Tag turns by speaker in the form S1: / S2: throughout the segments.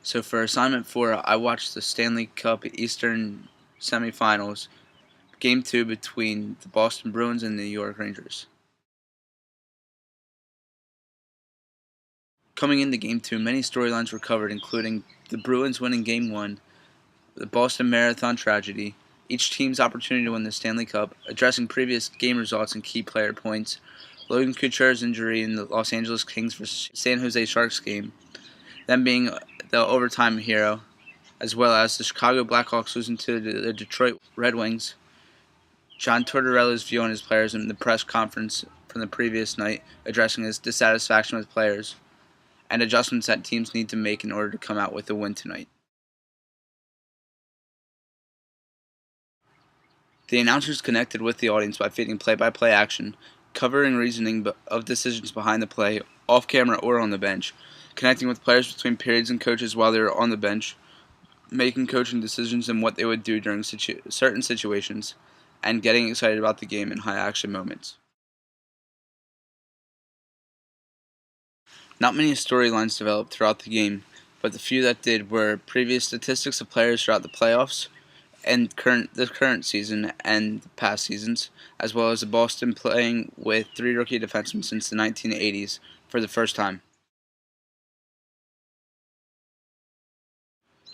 S1: So for assignment 4, I watched the Stanley Cup Eastern semifinals, Game 2 between the Boston Bruins and the New York Rangers. Coming into Game 2, many storylines were covered, including the Bruins winning Game 1, the Boston Marathon tragedy, each team's opportunity to win the Stanley Cup, addressing previous game results and key player points, Logan Couture's injury in the Los Angeles Kings vs. San Jose Sharks game, them being the overtime hero, as well as the Chicago Blackhawks losing to the Detroit Red Wings, John Tortorella's view on his players in the press conference from the previous night, addressing his dissatisfaction with players, and adjustments that teams need to make in order to come out with a win tonight. The announcers connected with the audience by feeding play-by-play action, covering reasoning of decisions behind the play, off-camera or on the bench, connecting with players between periods and coaches while they were on the bench, making coaching decisions and what they would do during certain situations, and getting excited about the game in high-action moments. Not many storylines developed throughout the game, but the few that did were previous statistics of players throughout the playoffs, and the current season and past seasons, as well as the Boston playing with 3 rookie defensemen since the 1980s for the first time.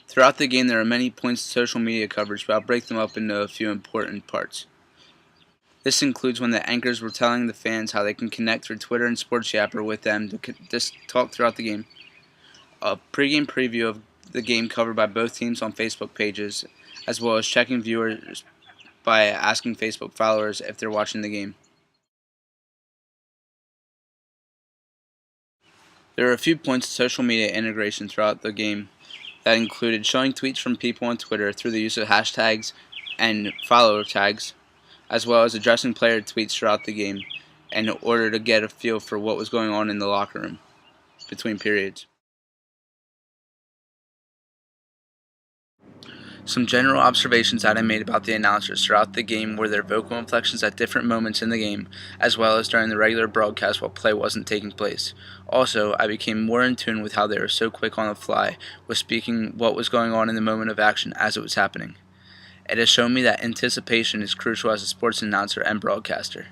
S1: Throughout the game, there are many points of social media coverage, but I'll break them up into a few important parts. This includes when the anchors were telling the fans how they can connect through Twitter and Sports Yapper with them to just talk throughout the game. A pregame preview of the game covered by both teams on Facebook pages, as well as checking viewers by asking Facebook followers if they're watching the game. There are a few points of social media integration throughout the game that included showing tweets from people on Twitter through the use of hashtags and follower tags, as well as addressing player tweets throughout the game in order to get a feel for what was going on in the locker room between periods. Some general observations that I made about the announcers throughout the game were their vocal inflections at different moments in the game, as well as during the regular broadcast while play wasn't taking place. Also, I became more in tune with how they were so quick on the fly with speaking what was going on in the moment of action as it was happening. It has shown me that anticipation is crucial as a sports announcer and broadcaster.